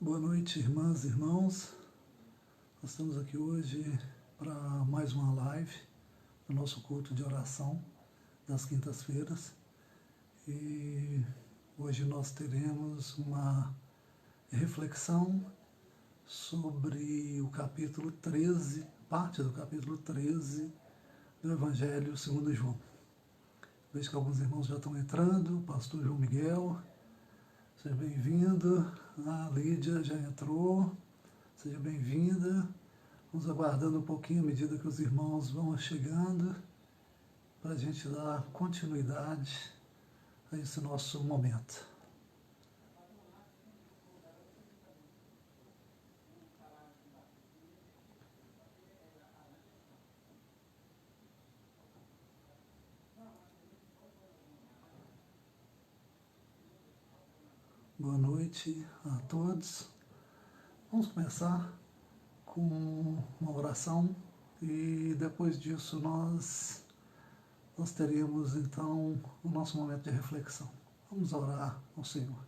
Boa noite, irmãs e irmãos. Nós estamos aqui hoje para mais uma live do nosso culto de oração das quintas-feiras. E hoje nós teremos uma reflexão sobre o capítulo 13, parte do capítulo 13 do Evangelho segundo João. Vejo que alguns irmãos já estão entrando. Pastor João Miguel, seja bem-vindo. A Lídia já entrou, seja bem-vinda. Vamos aguardando um pouquinho à medida que os irmãos vão chegando, para a gente dar continuidade a esse nosso momento. Boa noite a todos. Vamos começar com uma oração e depois disso nós teremos então o nosso momento de reflexão. Vamos orar ao Senhor.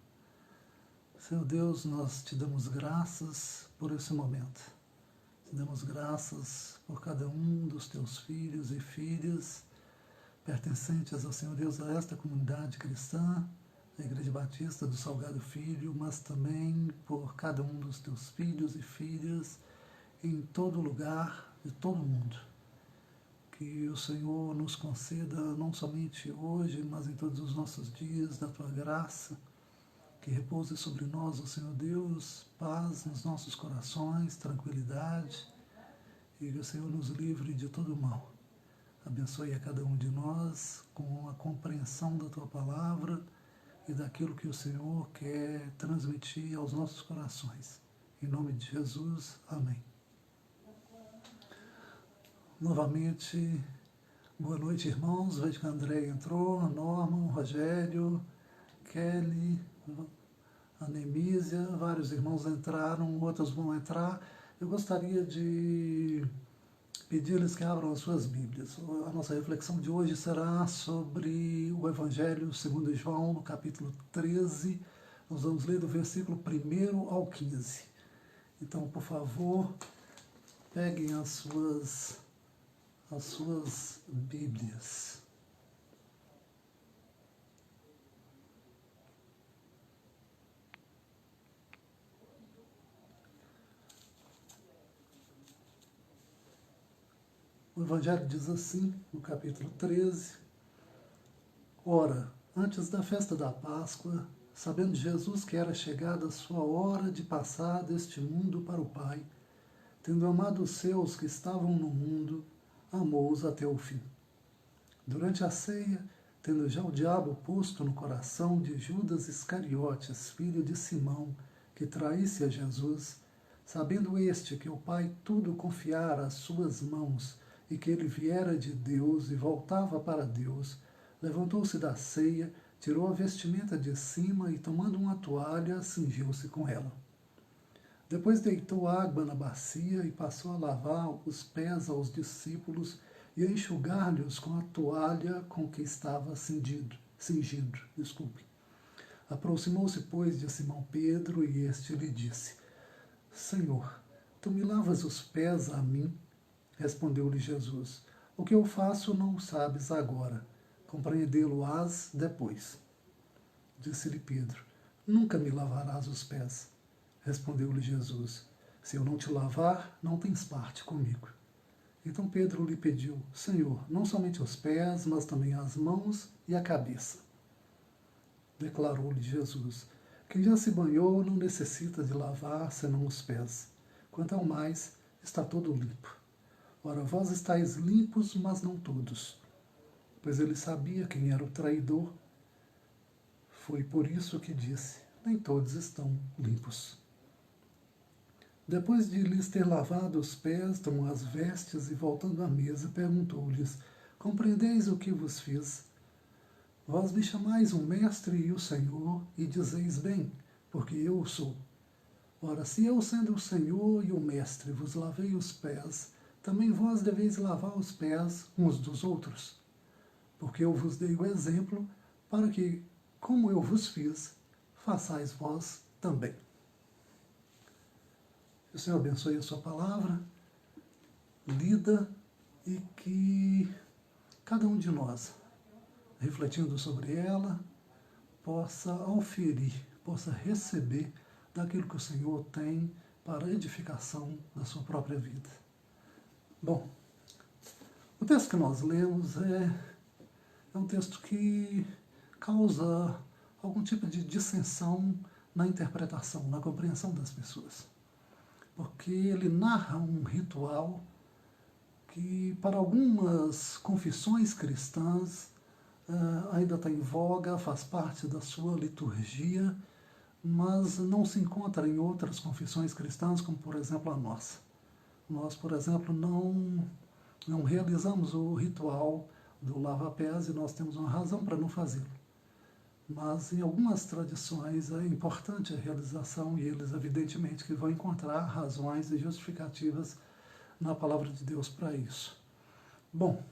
Senhor Deus, nós te damos graças por esse momento. Te damos graças por cada um dos teus filhos e filhas pertencentes ao Senhor Deus, a esta comunidade cristã, a Igreja Batista do Salgado Filho, mas também por cada um dos teus filhos e filhas em todo lugar, de todo mundo. Que o Senhor nos conceda, não somente hoje, mas em todos os nossos dias, da tua graça, que repouse sobre nós, ó Senhor Deus, paz nos nossos corações, tranquilidade, e que o Senhor nos livre de todo mal. Abençoe a cada um de nós com a compreensão da tua palavra e daquilo que o Senhor quer transmitir aos nossos corações. Em nome de Jesus, amém. Novamente, boa noite, irmãos. Vejo que a André entrou, a Norma, o Rogério, Kelly, a Nemísia, vários irmãos entraram, outros vão entrar. Eu gostaria de pedir-lhes que abram as suas Bíblias. A nossa reflexão de hoje será sobre o Evangelho segundo João, no capítulo 13. Nós vamos ler do versículo 1 ao 15. Então, por favor, peguem as suas Bíblias. O Evangelho diz assim, no capítulo 13: Ora, antes da festa da Páscoa, sabendo Jesus que era chegada a sua hora de passar deste mundo para o Pai, tendo amado os seus que estavam no mundo, amou-os até o fim. Durante a ceia, tendo já o diabo posto no coração de Judas Iscariotes, filho de Simão, que traísse a Jesus, sabendo este que o Pai tudo confiara às suas mãos, e que ele viera de Deus e voltava para Deus, levantou-se da ceia, tirou a vestimenta de cima e, tomando uma toalha, cingiu-se com ela. Depois deitou água na bacia e passou a lavar os pés aos discípulos e a enxugar-lhes com a toalha com que estava cingido. Aproximou-se, pois, de Simão Pedro e este lhe disse: Senhor, tu me lavas os pés a mim? Respondeu-lhe Jesus: O que eu faço não sabes agora, compreendê-lo-ás depois. Disse-lhe Pedro: Nunca me lavarás os pés. Respondeu-lhe Jesus: Se eu não te lavar, não tens parte comigo. Então Pedro lhe pediu: Senhor, não somente os pés, mas também as mãos e a cabeça. Declarou-lhe Jesus: Quem já se banhou não necessita de lavar senão os pés. Quanto ao mais, está todo limpo. Ora, vós estáis limpos, mas não todos. Pois ele sabia quem era o traidor. Foi por isso que disse: Nem todos estão limpos. Depois de lhes ter lavado os pés, tomou as vestes e, voltando à mesa, perguntou-lhes: Compreendeis o que vos fiz? Vós me chamais o Mestre e o Senhor, e dizeis bem, porque eu o sou. Ora, se eu, sendo o Senhor e o Mestre, vos lavei os pés, também vós deveis lavar os pés uns dos outros. Porque eu vos dei o exemplo, para que, como eu vos fiz, façais vós também. Que o Senhor abençoe a sua palavra, lida, e que cada um de nós, refletindo sobre ela, possa auferir, possa receber daquilo que o Senhor tem para a edificação da sua própria vida. Bom, o texto que nós lemos é um texto que causa algum tipo de dissensão na interpretação, na compreensão das pessoas. Porque ele narra um ritual que, para algumas confissões cristãs, ainda está em voga, faz parte da sua liturgia, mas não se encontra em outras confissões cristãs, como, por exemplo, a nossa. Nós, por exemplo, não realizamos o ritual do lava-pés e nós temos uma razão para não fazê-lo. Mas em algumas tradições é importante a realização e eles, evidentemente, que vão encontrar razões e justificativas na palavra de Deus para isso. Bom,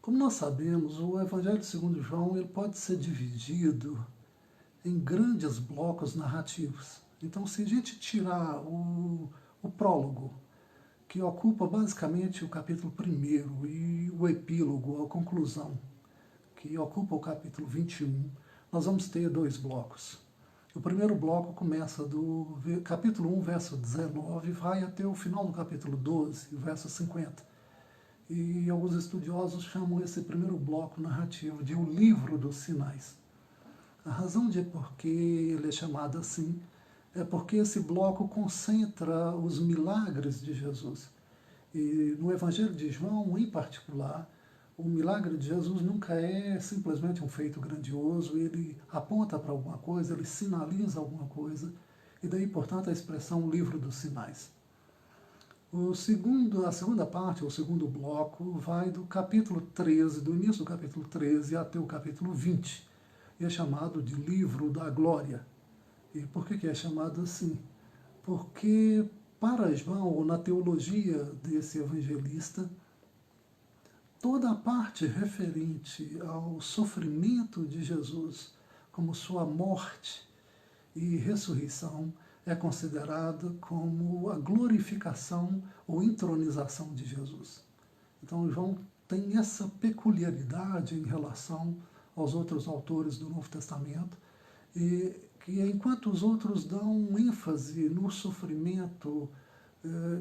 como nós sabemos, o Evangelho segundo João ele pode ser dividido em grandes blocos narrativos. Então, se a gente tirar o prólogo, que ocupa basicamente o capítulo 1º, e o epílogo, a conclusão, que ocupa o capítulo 21, nós vamos ter 2 blocos. O primeiro bloco começa do capítulo 1, verso 19, e vai até o final do capítulo 12, verso 50. E alguns estudiosos chamam esse primeiro bloco narrativo de o livro dos sinais. A razão de por que ele é chamado assim é porque esse bloco concentra os milagres de Jesus. E no Evangelho de João, em particular, o milagre de Jesus nunca é simplesmente um feito grandioso, ele aponta para alguma coisa, ele sinaliza alguma coisa, e daí, portanto, a expressão livro dos sinais. A segunda parte, o segundo bloco, vai do capítulo 13, do início do capítulo 13 até o capítulo 20, e é chamado de livro da glória. E por que é chamado assim? Porque para João, ou na teologia desse evangelista, toda a parte referente ao sofrimento de Jesus, como sua morte e ressurreição, é considerada como a glorificação ou entronização de Jesus. Então, João tem essa peculiaridade em relação aos outros autores do Novo Testamento, e que enquanto os outros dão ênfase no sofrimento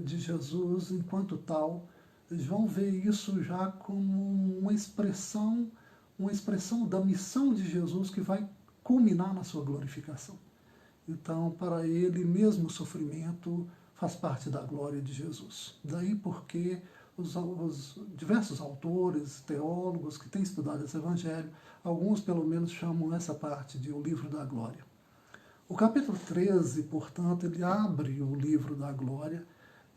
de Jesus enquanto tal, João vê isso já como uma expressão da missão de Jesus que vai culminar na sua glorificação. Então, para ele, mesmo o sofrimento faz parte da glória de Jesus. Daí porque os diversos autores, teólogos que têm estudado esse evangelho, alguns pelo menos chamam essa parte de o livro da glória. O capítulo 13, portanto, ele abre o livro da glória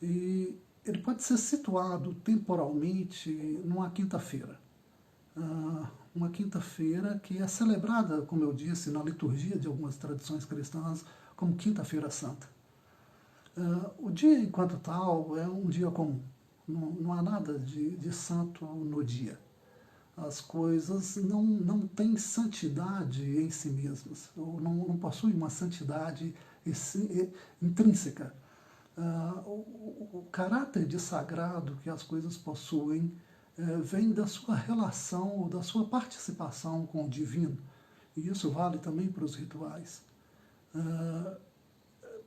e ele pode ser situado temporalmente numa quinta-feira. Uma quinta-feira que é celebrada, como eu disse, na liturgia de algumas tradições cristãs, como Quinta-feira Santa. O dia, enquanto tal, é um dia comum. Não há nada de santo no dia. As coisas não têm santidade em si mesmas, ou não possuem uma santidade intrínseca. O caráter de sagrado que as coisas possuem vem da sua relação, ou da sua participação com o divino. E isso vale também para os rituais.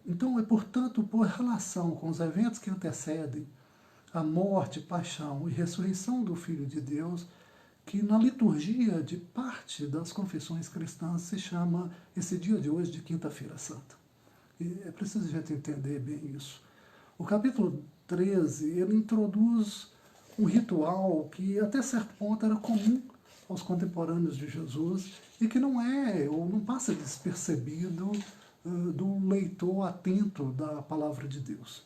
Então, é, portanto, por relação com os eventos que antecedem a morte, paixão e ressurreição do Filho de Deus, que na liturgia de parte das confissões cristãs se chama esse dia de hoje de Quinta-feira Santa. E é preciso a gente entender bem isso. O capítulo 13, ele introduz um ritual que até certo ponto era comum aos contemporâneos de Jesus e que não é, ou não passa despercebido do leitor atento da palavra de Deus.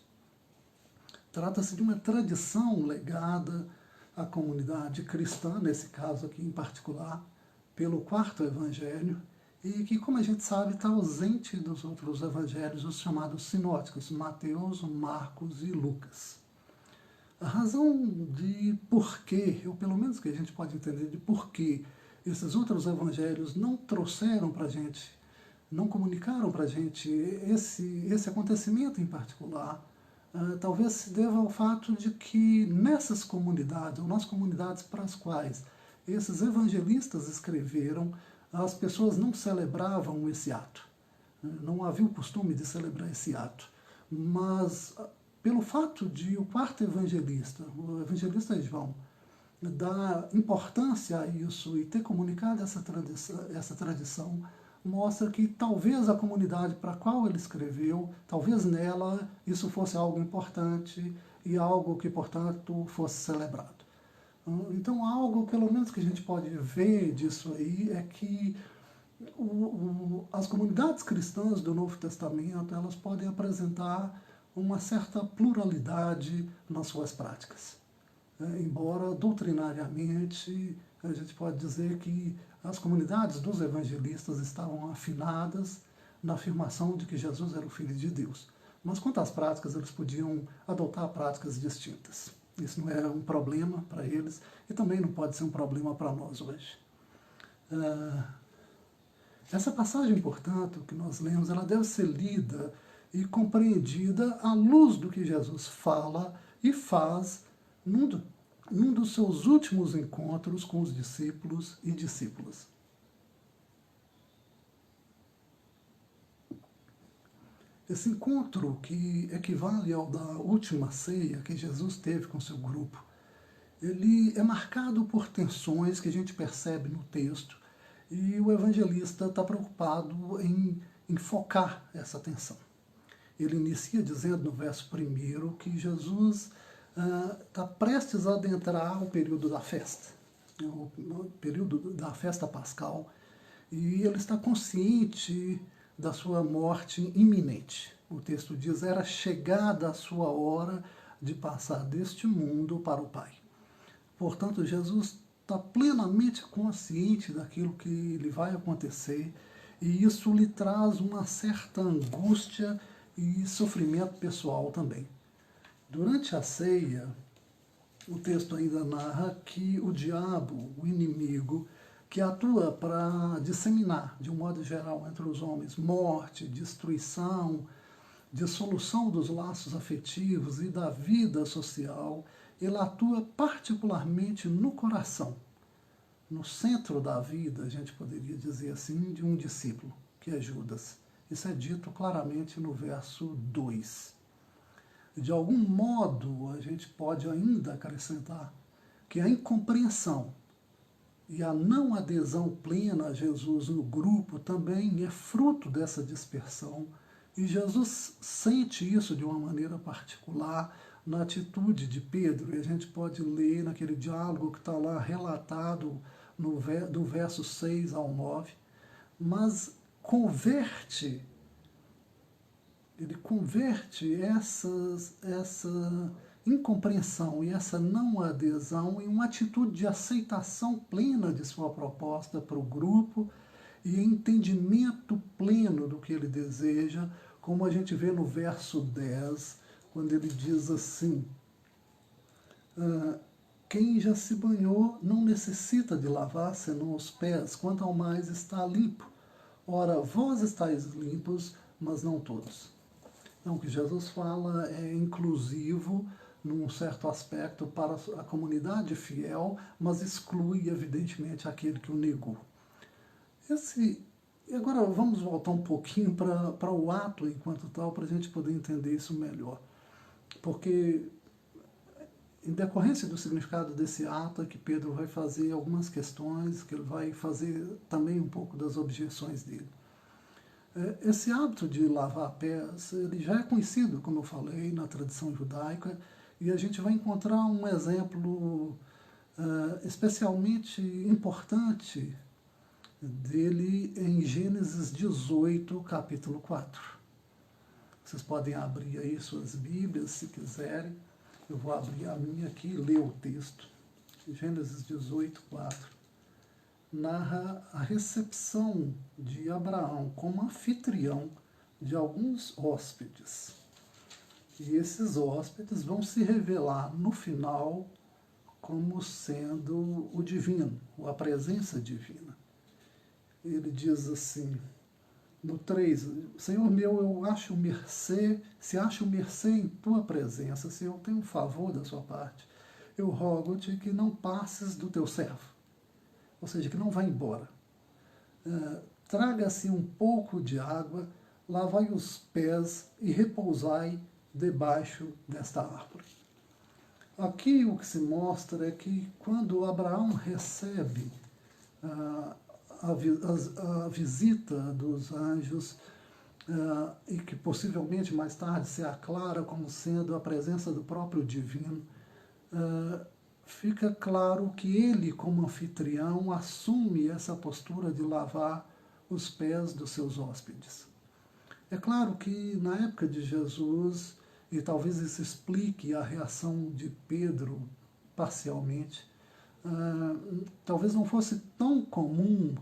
Trata-se de uma tradição legada à comunidade cristã, nesse caso aqui em particular, pelo quarto evangelho, e que, como a gente sabe, está ausente dos outros evangelhos, os chamados sinóticos, Mateus, Marcos e Lucas. A razão de porquê, ou pelo menos que a gente pode entender de porquê esses outros evangelhos não trouxeram para a gente não comunicaram para a gente esse acontecimento em particular, talvez se deva ao fato de que nessas comunidades, ou nas comunidades para as quais esses evangelistas escreveram, as pessoas não celebravam esse ato. Não havia o costume de celebrar esse ato. Mas, pelo fato de o quarto evangelista, o evangelista João, dar importância a isso e ter comunicado essa tradição, mostra que talvez a comunidade para a qual ele escreveu, talvez nela isso fosse algo importante e algo que, portanto, fosse celebrado. Então, algo, pelo menos, que a gente pode ver disso aí é que as comunidades cristãs do Novo Testamento, elas podem apresentar uma certa pluralidade nas suas práticas. Embora, doutrinariamente, a gente pode dizer que as comunidades dos evangelistas estavam afinadas na afirmação de que Jesus era o Filho de Deus. Mas, quanto às práticas, eles podiam adotar práticas distintas. Isso não é um problema para eles e também não pode ser um problema para nós hoje. Essa passagem, portanto, que nós lemos, ela deve ser lida e compreendida à luz do que Jesus fala e faz num dos seus últimos encontros com os discípulos e discípulas. Esse encontro, que equivale ao da última ceia que Jesus teve com seu grupo, ele é marcado por tensões que a gente percebe no texto, e o evangelista está preocupado em focar essa tensão. Ele inicia dizendo no verso 1 que Jesus está prestes a adentrar o período da festa, o período da festa pascal, e ele está consciente da sua morte iminente. O texto diz: era chegada a sua hora de passar deste mundo para o Pai. Portanto, Jesus está plenamente consciente daquilo que lhe vai acontecer, e isso lhe traz uma certa angústia e sofrimento pessoal também. Durante a ceia, o texto ainda narra que o diabo, o inimigo, que atua para disseminar, de um modo geral, entre os homens, morte, destruição, dissolução dos laços afetivos e da vida social, ele atua particularmente no coração, no centro da vida, a gente poderia dizer assim, de um discípulo, que é Judas. Isso é dito claramente no verso 2. De algum modo, a gente pode ainda acrescentar que a incompreensão e a não adesão plena a Jesus no grupo também é fruto dessa dispersão, e Jesus sente isso de uma maneira particular na atitude de Pedro, e a gente pode ler naquele diálogo que está lá relatado do verso 6 ao 9, mas ele converte essa incompreensão e essa não adesão em uma atitude de aceitação plena de sua proposta para o grupo e entendimento pleno do que ele deseja, como a gente vê no verso 10, quando ele diz assim: quem já se banhou não necessita de lavar senão os pés, quanto ao mais está limpo. Ora, vós estáis limpos, mas não todos. Então, o que Jesus fala é inclusivo num certo aspecto para a comunidade fiel, mas exclui, evidentemente, aquele que o negou. Agora vamos voltar um pouquinho para o ato enquanto tal, para a gente poder entender isso melhor. Porque, em decorrência do significado desse ato, é que Pedro vai fazer algumas questões, que ele vai fazer também um pouco das objeções dele. Esse hábito de lavar pés, ele já é conhecido, como eu falei, na tradição judaica, e a gente vai encontrar um exemplo especialmente importante dele em Gênesis 18, capítulo 4. Vocês podem abrir aí suas Bíblias, se quiserem. Eu vou abrir a minha aqui e ler o texto. Gênesis 18, 4. Narra a recepção de Abraão como anfitrião de alguns hóspedes. E esses hóspedes vão se revelar no final como sendo o divino, ou a presença divina. Ele diz assim: No 3, Senhor meu, eu acho mercê, se acho mercê em tua presença, se eu tenho um favor da sua parte, eu rogo-te que não passes do teu servo, ou seja, que não vá embora. Traga-se um pouco de água, lavai os pés e repousai debaixo desta árvore. Aqui o que se mostra é que quando Abraão recebe a visita dos anjos, e que possivelmente mais tarde se aclara como sendo a presença do próprio divino, fica claro que ele, como anfitrião, assume essa postura de lavar os pés dos seus hóspedes. É claro que na época de Jesus, e talvez isso explique a reação de Pedro parcialmente, talvez não fosse tão comum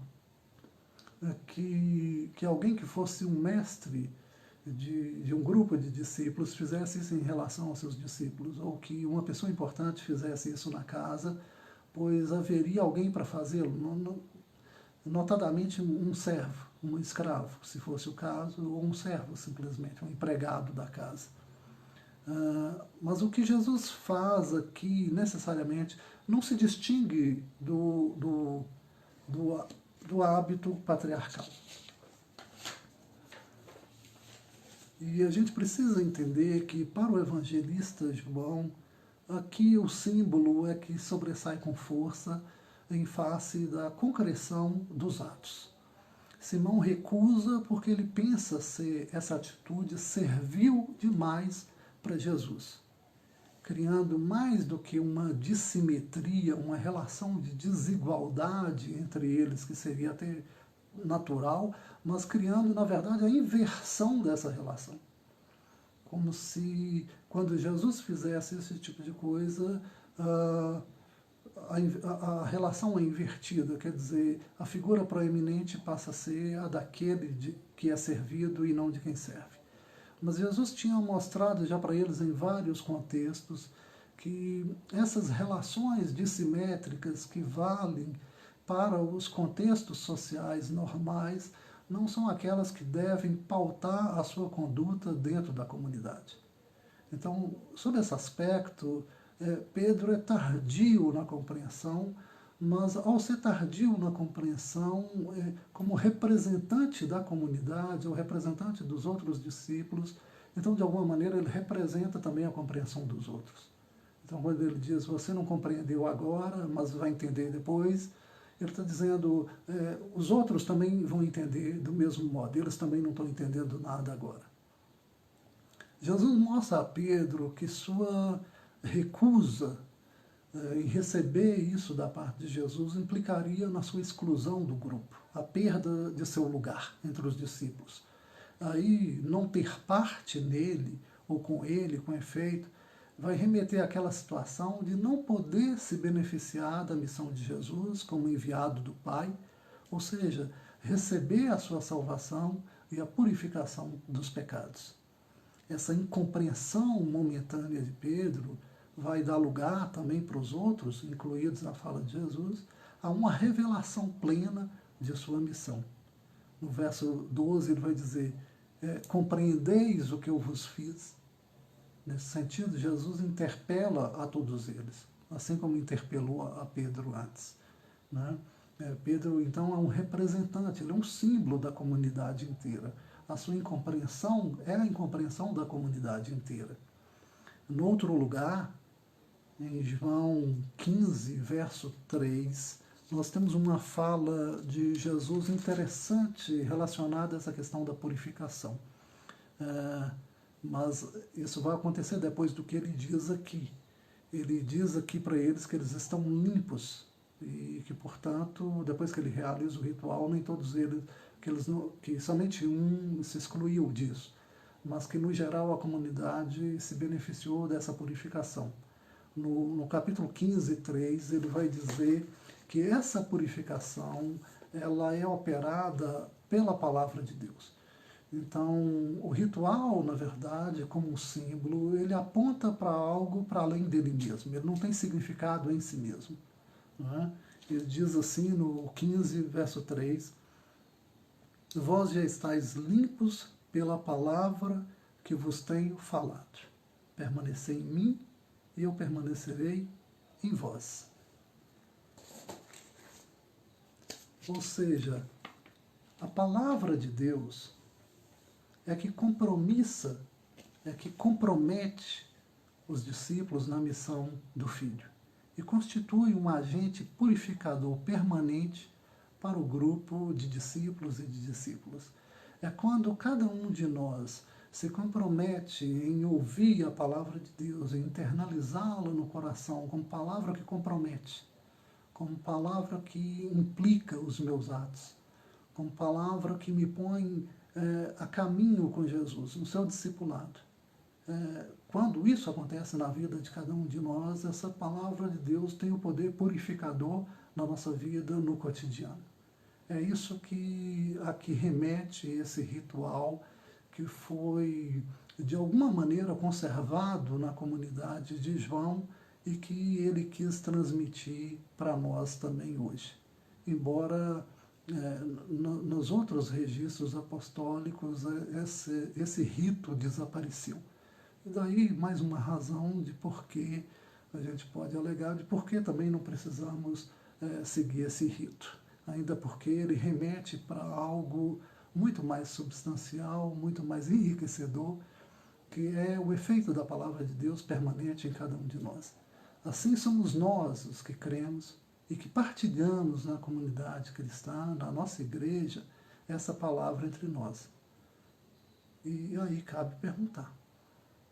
que alguém que fosse um mestre de um grupo de discípulos fizesse isso em relação aos seus discípulos, ou que uma pessoa importante fizesse isso na casa, pois haveria alguém para fazê-lo, notadamente um servo, um escravo, se fosse o caso, ou um servo simplesmente, um empregado da casa. Mas o que Jesus faz aqui, necessariamente, não se distingue do hábito patriarcal. E a gente precisa entender que, para o evangelista João, aqui o símbolo é que sobressai com força em face da concreção dos atos. Simão recusa porque ele pensa ser essa atitude servil demais para Jesus, criando mais do que uma dissimetria, uma relação de desigualdade entre eles, que seria até natural, mas criando, na verdade, a inversão dessa relação. Como se, quando Jesus fizesse esse tipo de coisa, a relação é invertida, quer dizer, a figura proeminente passa a ser a daquele que é servido e não de quem serve. Mas Jesus tinha mostrado já para eles em vários contextos que essas relações dissimétricas que valem para os contextos sociais normais não são aquelas que devem pautar a sua conduta dentro da comunidade. Então, sob esse aspecto, Pedro é tardio na compreensão, mas ao ser tardio na compreensão, como representante da comunidade, ou representante dos outros discípulos, então, de alguma maneira, ele representa também a compreensão dos outros. Então, quando ele diz, você não compreendeu agora, mas vai entender depois, ele está dizendo, os outros também vão entender do mesmo modo, eles também não estão entendendo nada agora. Jesus mostra a Pedro que sua recusa em receber isso da parte de Jesus implicaria na sua exclusão do grupo, a perda de seu lugar entre os discípulos. Aí, não ter parte nele, ou com ele, com efeito, vai remeter àquela situação de não poder se beneficiar da missão de Jesus como enviado do Pai, ou seja, receber a sua salvação e a purificação dos pecados. Essa incompreensão momentânea de Pedro vai dar lugar também para os outros, incluídos na fala de Jesus, a uma revelação plena de sua missão. No verso 12 ele vai dizer, compreendeis o que eu vos fiz? Nesse sentido, Jesus interpela a todos eles, assim como interpelou a Pedro antes. Né? Pedro, então, é um representante, ele é um símbolo da comunidade inteira. A sua incompreensão é a incompreensão da comunidade inteira. No outro lugar, em João 15, verso 3, nós temos uma fala de Jesus interessante relacionada a essa questão da purificação. Mas isso vai acontecer depois do que ele diz aqui. Ele diz aqui para eles que eles estão limpos e que, portanto, depois que ele realiza o ritual, nem todos eles, que somente um se excluiu disso, mas que, no geral, a comunidade se beneficiou dessa purificação. No capítulo 15, 3, ele vai dizer que essa purificação ela é operada pela palavra de Deus. Então, o ritual, na verdade, como um símbolo, ele aponta para algo para além dele mesmo. Ele não tem significado em si mesmo. Não é? Ele diz assim no 15, verso 3, vós já estáis limpos pela palavra que vos tenho falado. Permanecei em mim e eu permanecerei em vós. Ou seja, a palavra de Deus é que compromete os discípulos na missão do Filho e constitui um agente purificador permanente para o grupo de discípulos e de discípulas. É quando cada um de nós se compromete em ouvir a palavra de Deus, em internalizá-la no coração como palavra que compromete, como palavra que implica os meus atos, como palavra que me põe a caminho com Jesus, no seu discipulado. Quando isso acontece na vida de cada um de nós, essa palavra de Deus tem o poder purificador na nossa vida, no cotidiano. É isso a que remete esse ritual que foi, de alguma maneira, conservado na comunidade de João e que ele quis transmitir para nós também hoje. Embora nos outros registros apostólicos esse rito desapareceu. E daí mais uma razão de por que a gente pode alegar, de por que também não precisamos seguir esse rito. Ainda porque ele remete para algo muito mais substancial, muito mais enriquecedor, que é o efeito da palavra de Deus permanente em cada um de nós. Assim somos nós os que cremos e que partilhamos na comunidade cristã, na nossa igreja, essa palavra entre nós. E aí cabe perguntar,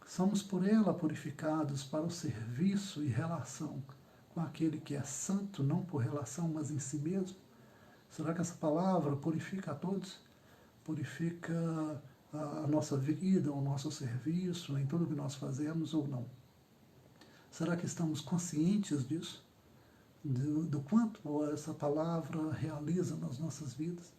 somos por ela purificados para o serviço e relação com aquele que é santo, não por relação, mas em si mesmo? Será que essa palavra purifica a todos? Purifica a nossa vida, o nosso serviço, em tudo que nós fazemos ou não? Será que estamos conscientes disso? Do quanto essa palavra realiza nas nossas vidas?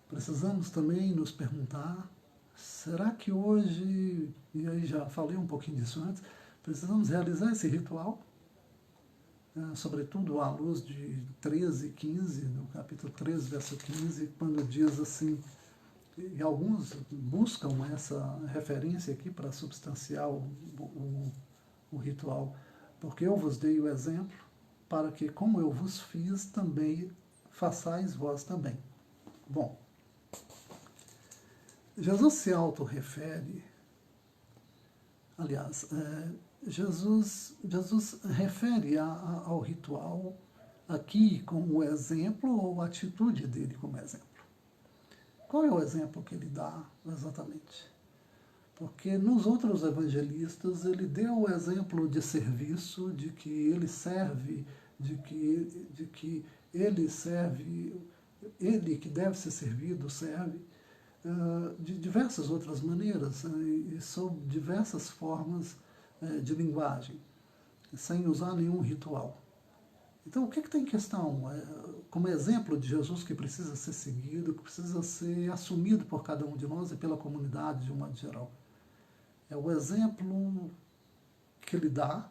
Precisamos também nos perguntar, será que hoje, e aí já falei um pouquinho disso antes, precisamos realizar esse ritual? Sobretudo à luz de 13 e 15, no capítulo 13, verso 15, quando diz assim, e alguns buscam essa referência aqui para substanciar o ritual, porque eu vos dei o exemplo, para que, como eu vos fiz, também façais vós também. Bom, Jesus se autorrefere, aliás, Jesus refere ao ritual aqui como exemplo ou a atitude dele como exemplo. Qual é o exemplo que ele dá exatamente? Porque nos outros evangelistas ele deu o exemplo de serviço, de que ele serve, de que ele serve, ele que deve ser servido serve, de diversas outras maneiras e sob diversas formas de linguagem, sem usar nenhum ritual. Então, o que tem em questão? Como exemplo de Jesus que precisa ser seguido, que precisa ser assumido por cada um de nós e pela comunidade de um modo geral. É o exemplo que ele dá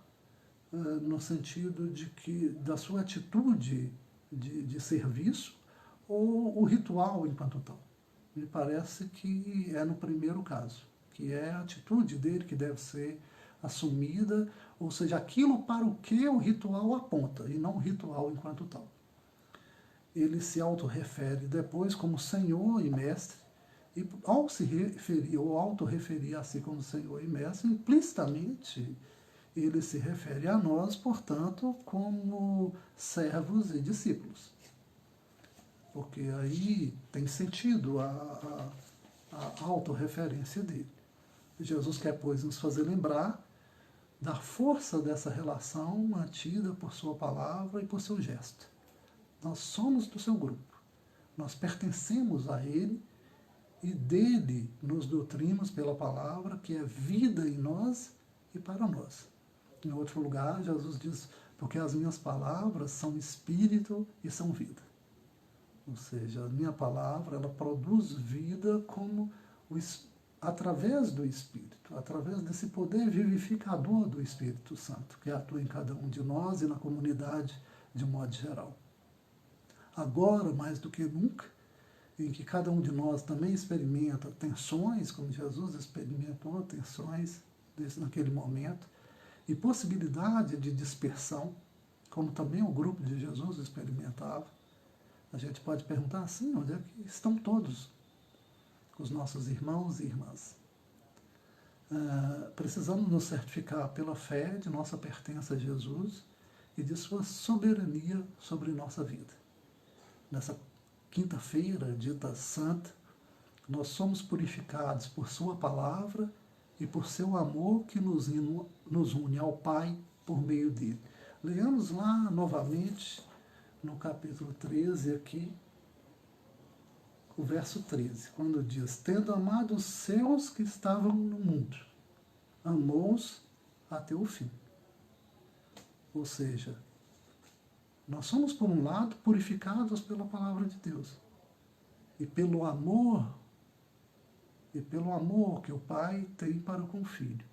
no sentido de que da sua atitude de serviço ou o ritual enquanto tal. Me parece que é no primeiro caso, que é a atitude dele que deve ser assumida, ou seja, aquilo para o que o ritual aponta, e não o ritual enquanto tal. Ele se autorrefere depois como Senhor e Mestre, e ao se referir, ou autorreferir a si como Senhor e Mestre, implicitamente ele se refere a nós, portanto, como servos e discípulos. Porque aí tem sentido a autorreferência dele. Jesus quer, pois, nos fazer lembrar da força dessa relação mantida por sua palavra e por seu gesto. Nós somos do seu grupo, nós pertencemos a ele e dele nos nutrimos pela palavra, que é vida em nós e para nós. Em outro lugar, Jesus diz, porque as minhas palavras são espírito e são vida. Ou seja, a minha palavra, ela produz vida como através do Espírito, através desse poder vivificador do Espírito Santo, que atua em cada um de nós e na comunidade de um modo geral. Agora, mais do que nunca, em que cada um de nós também experimenta tensões, como Jesus experimentou tensões naquele momento, e possibilidade de dispersão, como também o grupo de Jesus experimentava. A gente pode perguntar assim, onde é que estão todos os nossos irmãos e irmãs? Precisamos nos certificar pela fé de nossa pertença a Jesus e de sua soberania sobre nossa vida. Nessa quinta-feira, dita santa, nós somos purificados por sua palavra e por seu amor que nos une ao Pai por meio dele. Leamos lá novamente no capítulo 13 aqui, o verso 13, quando diz: tendo amado os seus que estavam no mundo, amou-os até o fim. Ou seja, nós somos, por um lado, purificados pela palavra de Deus. E pelo amor que o Pai tem para com o Filho.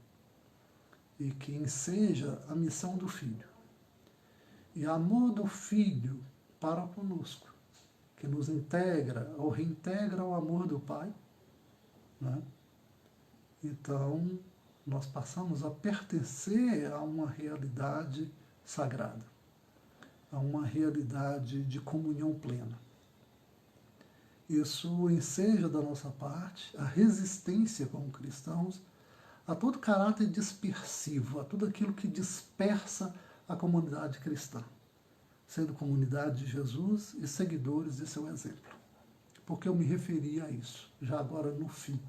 E que enseja a missão do Filho. E amor do Filho para conosco, que nos integra ou reintegra ao amor do Pai. Né? Então, nós passamos a pertencer a uma realidade sagrada, a uma realidade de comunhão plena. Isso enseja da nossa parte a resistência como cristãos a todo caráter dispersivo, a tudo aquilo que dispersa a comunidade cristã, sendo comunidade de Jesus e seguidores de seu exemplo. Porque eu me referi a isso, já agora no fim.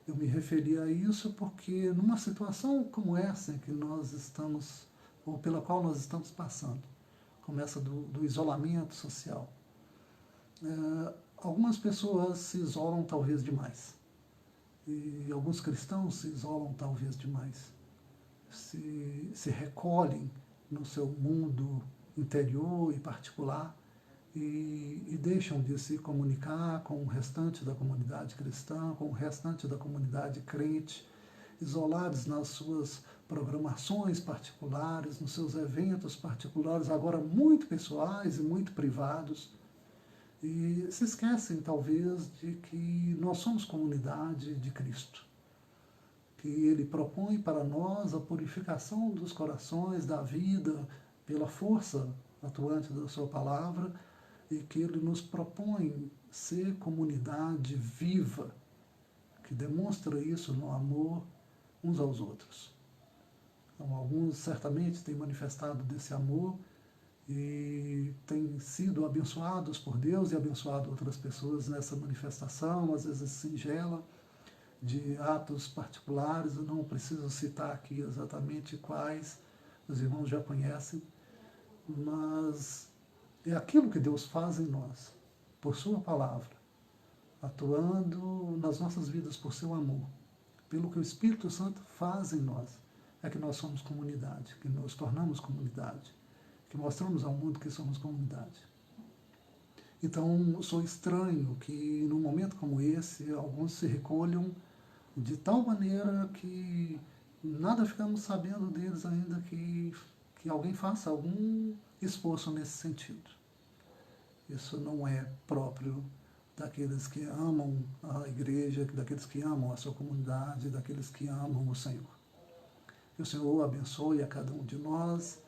Eu me referi a isso porque numa situação como essa em que nós estamos, ou pela qual nós estamos passando, como essa do isolamento social, algumas pessoas se isolam talvez demais. E alguns cristãos se isolam talvez demais. Se recolhem no seu mundo interior e particular e deixam de se comunicar com o restante da comunidade cristã, com o restante da comunidade crente, isolados nas suas programações particulares, nos seus eventos particulares, agora muito pessoais e muito privados, e se esquecem talvez de que nós somos comunidade de Cristo, que Ele propõe para nós a purificação dos corações, da vida, pela força atuante da sua palavra, e que Ele nos propõe ser comunidade viva, que demonstra isso no amor uns aos outros. Então, alguns certamente têm manifestado desse amor e têm sido abençoados por Deus e abençoado outras pessoas nessa manifestação, às vezes singela, de atos particulares. Eu não preciso citar aqui exatamente quais, os irmãos já conhecem, mas é aquilo que Deus faz em nós, por sua palavra, atuando nas nossas vidas por seu amor, pelo que o Espírito Santo faz em nós, é que nós somos comunidade, que nos tornamos comunidade, que mostramos ao mundo que somos comunidade. Então, sou estranho que, num momento como esse, alguns se recolham de tal maneira que nada ficamos sabendo deles ainda que alguém faça algum esforço nesse sentido. Isso não é próprio daqueles que amam a igreja, daqueles que amam a sua comunidade, daqueles que amam o Senhor. Que o Senhor abençoe a cada um de nós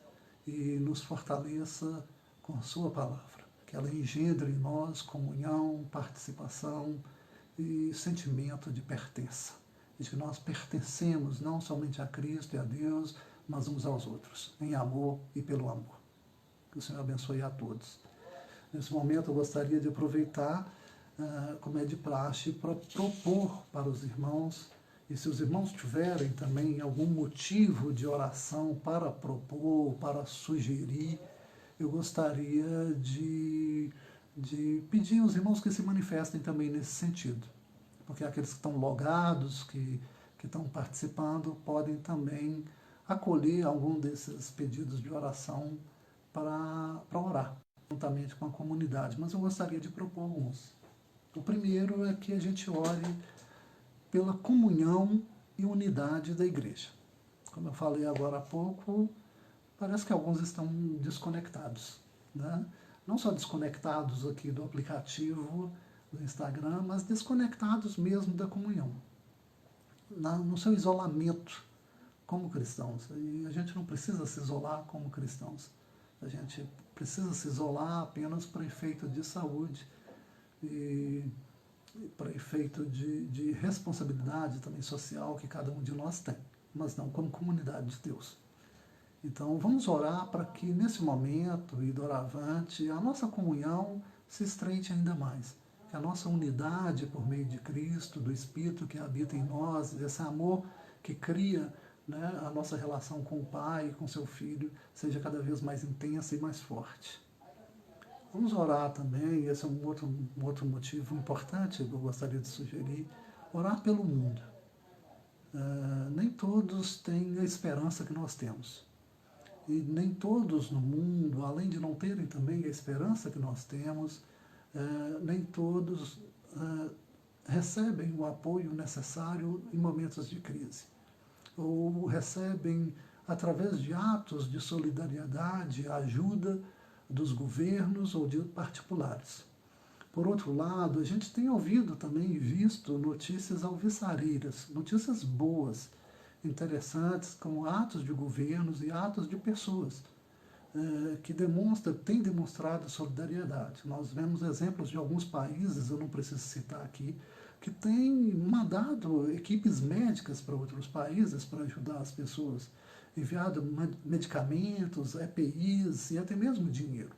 e nos fortaleça com a sua palavra. Que ela engendre em nós comunhão, participação e sentimento de pertença. De que nós pertencemos não somente a Cristo e a Deus, mas uns aos outros, em amor e pelo amor. Que o Senhor abençoe a todos. Nesse momento eu gostaria de aproveitar, como é de praxe, para propor para os irmãos, e se os irmãos tiverem também algum motivo de oração para propor, para sugerir, eu gostaria de pedir aos irmãos que se manifestem também nesse sentido. Porque aqueles que estão logados, que estão participando, podem também acolher algum desses pedidos de oração para orar, juntamente com a comunidade. Mas eu gostaria de propor alguns. O primeiro é que a gente ore pela comunhão e unidade da igreja. Como eu falei agora há pouco, parece que alguns estão desconectados, né? Não só desconectados aqui do aplicativo, do Instagram, mas desconectados mesmo da comunhão, no seu isolamento como cristãos. E a gente não precisa se isolar como cristãos. A gente precisa se isolar apenas para efeito de saúde e para efeito de responsabilidade também social que cada um de nós tem, mas não como comunidade de Deus. Então vamos orar para que nesse momento e doravante a nossa comunhão se estreite ainda mais, que a nossa unidade por meio de Cristo, do Espírito que habita em nós, esse amor que cria, né, a nossa relação com o Pai e com seu Filho, seja cada vez mais intensa e mais forte. Vamos orar também, esse é um outro motivo importante que eu gostaria de sugerir, orar pelo mundo. Nem todos têm a esperança que nós temos. E nem todos no mundo, além de não terem também a esperança que nós temos, nem todos recebem o apoio necessário em momentos de crise. Ou recebem, através de atos de solidariedade, a ajuda dos governos ou de particulares. Por outro lado, a gente tem ouvido também e visto notícias alvissareiras, notícias boas, interessantes, como atos de governos e atos de pessoas que têm demonstrado solidariedade. Nós vemos exemplos de alguns países, eu não preciso citar aqui, que têm mandado equipes médicas para outros países para ajudar as pessoas, enviado medicamentos, EPIs e até mesmo dinheiro.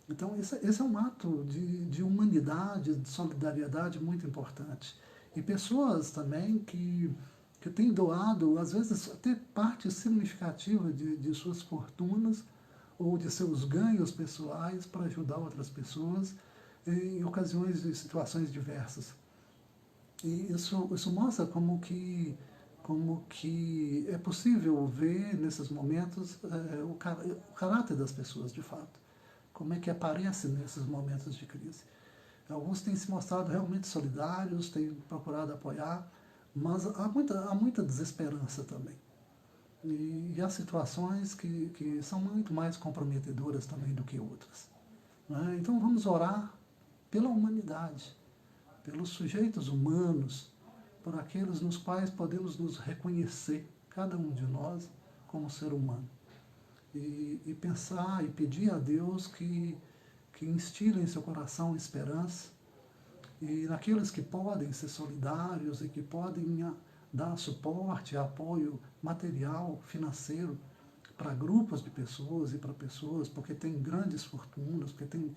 Então, esse é um ato de humanidade, de solidariedade muito importante. E pessoas também que têm doado, às vezes, até parte significativa de suas fortunas ou de seus ganhos pessoais para ajudar outras pessoas em ocasiões e situações diversas. E isso mostra como que é possível ver nesses momentos o caráter das pessoas, de fato. Como é que aparece nesses momentos de crise. Alguns têm se mostrado realmente solidários, têm procurado apoiar, mas há muita desesperança também. E há situações que são muito mais comprometedoras também do que outras. Né? Então vamos orar pela humanidade, pelos sujeitos humanos, por aqueles nos quais podemos nos reconhecer, cada um de nós, como ser humano. E pensar e pedir a Deus que instile em seu coração esperança, e naqueles que podem ser solidários e que podem dar suporte, apoio material, financeiro para grupos de pessoas e para pessoas, porque tem grandes fortunas, porque tem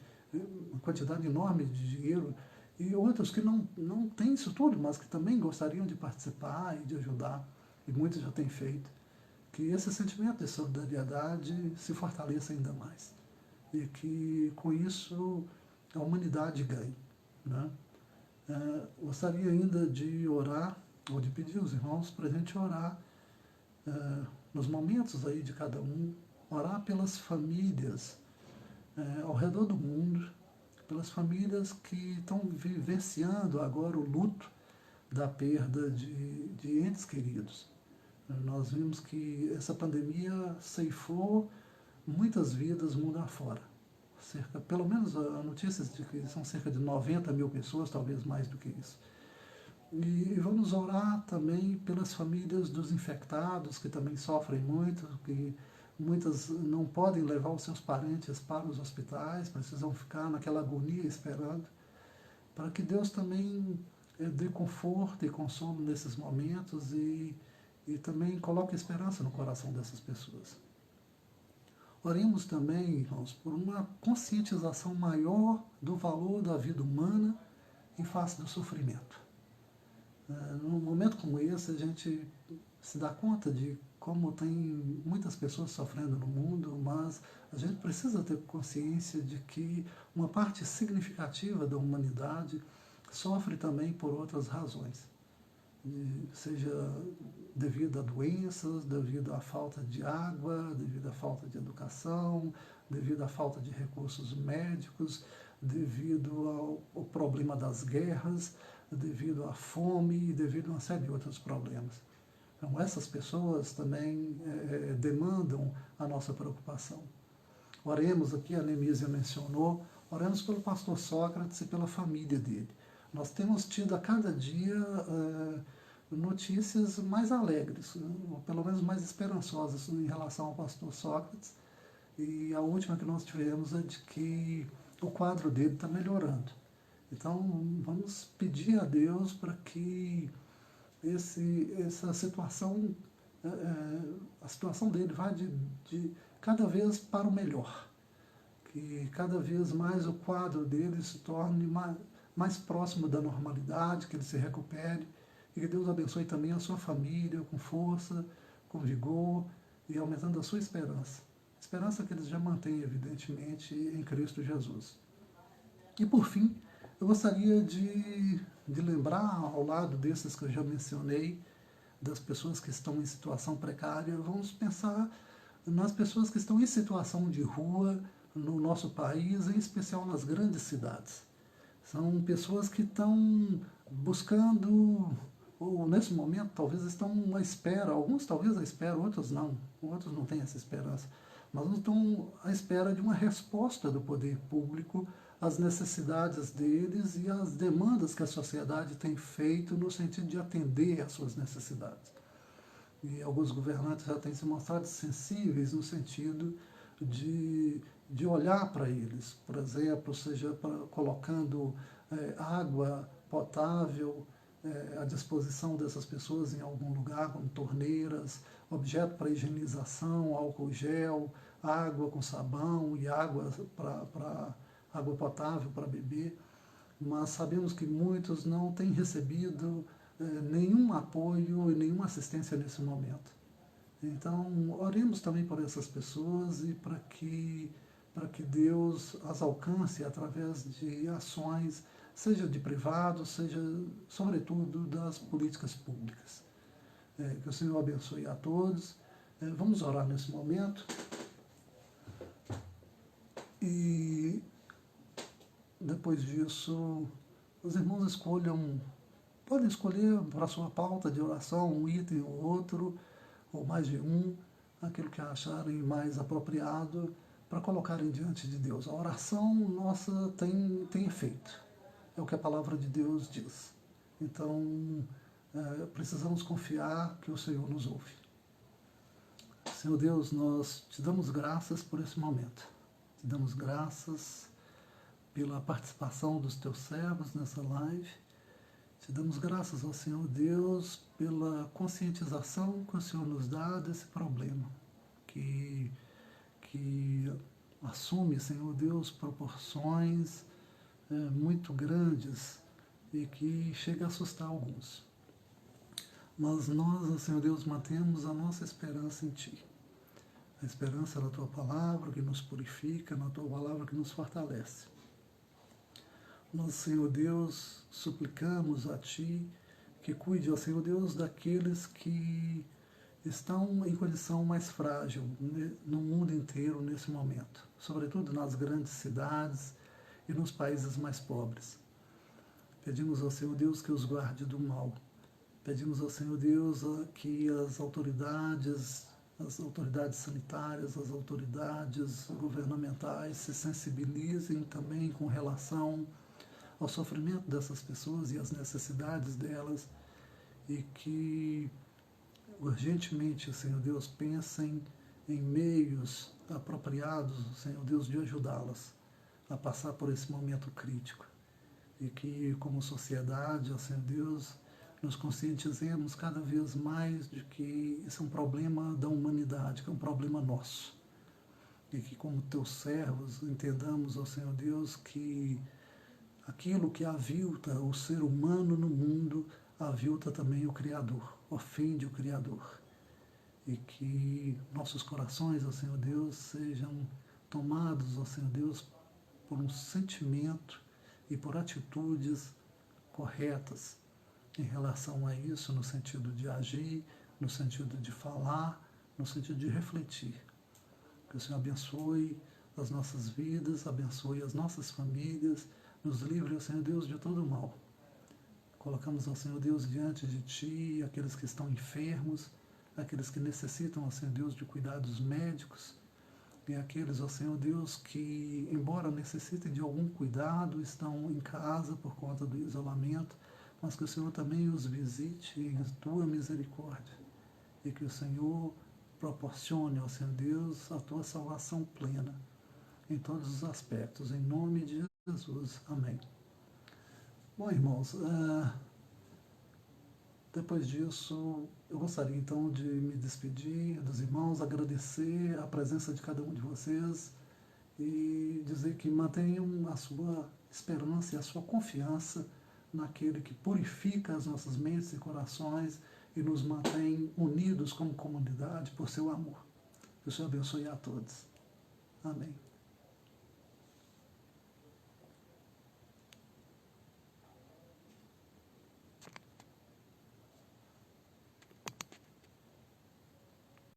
uma quantidade enorme de dinheiro, e outros que não têm isso tudo, mas que também gostariam de participar e de ajudar, e muitos já têm feito. Que esse sentimento de solidariedade se fortaleça ainda mais. E que, com isso, a humanidade ganhe. Né? Gostaria ainda de orar, ou de pedir aos irmãos para a gente orar nos momentos aí de cada um, orar pelas famílias ao redor do mundo, pelas famílias que estão vivenciando agora o luto da perda de entes queridos. Nós vimos que essa pandemia ceifou muitas vidas mundo afora. Pelo menos a notícias de que são cerca de 90 mil pessoas, talvez mais do que isso. E vamos orar também pelas famílias dos infectados, que também sofrem muito, que muitas não podem levar os seus parentes para os hospitais, precisam ficar naquela agonia esperando, para que Deus também dê conforto e consolo nesses momentos e também coloque esperança no coração dessas pessoas. Oremos também, irmãos, por uma conscientização maior do valor da vida humana em face do sofrimento. Num momento como esse, a gente se dá conta de como tem muitas pessoas sofrendo no mundo, mas a gente precisa ter consciência de que uma parte significativa da humanidade sofre também por outras razões. Seja devido a doenças, devido à falta de água, devido à falta de educação, devido à falta de recursos médicos, devido ao problema das guerras, devido à fome e devido a uma série de outros problemas. Então, essas pessoas também demandam a nossa preocupação. Oremos aqui, a Nemísia mencionou, oremos pelo pastor Sócrates e pela família dele. Nós temos tido a cada dia notícias mais alegres, ou pelo menos mais esperançosas em relação ao pastor Sócrates, e a última que nós tivemos é de que o quadro dele está melhorando. Então, vamos pedir a Deus para que essa situação, a situação dele vá de cada vez para o melhor. Que cada vez mais o quadro dele se torne mais próximo da normalidade, que ele se recupere, e que Deus abençoe também a sua família com força, com vigor e aumentando a sua esperança. Esperança que eles já mantêm, evidentemente, em Cristo Jesus. E por fim, eu gostaria de lembrar, ao lado desses que eu já mencionei, das pessoas que estão em situação precária, vamos pensar nas pessoas que estão em situação de rua no nosso país, em especial nas grandes cidades. São pessoas que estão buscando, ou nesse momento talvez estão à espera, alguns talvez à espera, outros não têm essa esperança, mas não estão à espera de uma resposta do poder público às necessidades deles e às demandas que a sociedade tem feito no sentido de atender às suas necessidades. E alguns governantes já têm se mostrado sensíveis no sentido de olhar para eles, por exemplo, seja colocando água potável à disposição dessas pessoas em algum lugar, como torneiras, objeto para higienização, álcool gel, água com sabão e água água potável para beber. Mas sabemos que muitos não têm recebido nenhum apoio e nenhuma assistência nesse momento. Então, oremos também por essas pessoas e para que Deus as alcance através de ações, seja de privados, seja, sobretudo, das políticas públicas. Que o Senhor abençoe a todos. Vamos orar nesse momento. E depois disso, os irmãos podem escolher para a sua pauta de oração um item ou outro, ou mais de um, aquilo que acharem mais apropriado para colocarem diante de Deus. A oração nossa tem efeito, é o que a palavra de Deus diz. Então, precisamos confiar que o Senhor nos ouve. Senhor Deus, nós te damos graças por esse momento. Te damos graças pela participação dos teus servos nessa live. Te damos graças ao Senhor Deus pela conscientização que o Senhor nos dá desse problema, que assume, Senhor Deus, proporções muito grandes e que chega a assustar alguns. Mas nós, Senhor Deus, mantemos a nossa esperança em Ti. A esperança na Tua Palavra que nos purifica, na Tua Palavra que nos fortalece. Nós, Senhor Deus, suplicamos a Ti que cuide, ó Senhor Deus, daqueles que estão em condição mais frágil no mundo inteiro nesse momento, sobretudo nas grandes cidades e nos países mais pobres. Pedimos ao Senhor Deus que os guarde do mal. Pedimos ao Senhor Deus que as autoridades sanitárias, as autoridades governamentais se sensibilizem também com relação ao sofrimento dessas pessoas e às necessidades delas, e que urgentemente, Senhor Deus, pensem em meios apropriados, Senhor Deus, de ajudá-las a passar por esse momento crítico. E que, como sociedade, Senhor Deus, nos conscientizemos cada vez mais de que isso é um problema da humanidade, que é um problema nosso. E que, como teus servos, entendamos, ó Senhor Deus, que aquilo que avilta o ser humano no mundo, avilta também o Criador, ofende o Criador. E que nossos corações, ó Senhor Deus, sejam tomados, ó Senhor Deus, por um sentimento e por atitudes corretas em relação a isso, no sentido de agir, no sentido de falar, no sentido de refletir. Que o Senhor abençoe as nossas vidas, abençoe as nossas famílias, nos livre, ó Senhor Deus, de todo mal. Colocamos, ó Senhor Deus, diante de Ti aqueles que estão enfermos, aqueles que necessitam, ó Senhor Deus, de cuidados médicos, e aqueles, ó Senhor Deus, que, embora necessitem de algum cuidado, estão em casa por conta do isolamento, mas que o Senhor também os visite em tua misericórdia e que o Senhor proporcione, ó Senhor Deus, a tua salvação plena em todos os aspectos. Em nome de Jesus. Amém. Bom, irmãos, depois disso, eu gostaria então de me despedir dos irmãos, agradecer a presença de cada um de vocês e dizer que mantenham a sua esperança e a sua confiança naquele que purifica as nossas mentes e corações e nos mantém unidos como comunidade por seu amor. Que o Senhor abençoe a todos. Amém.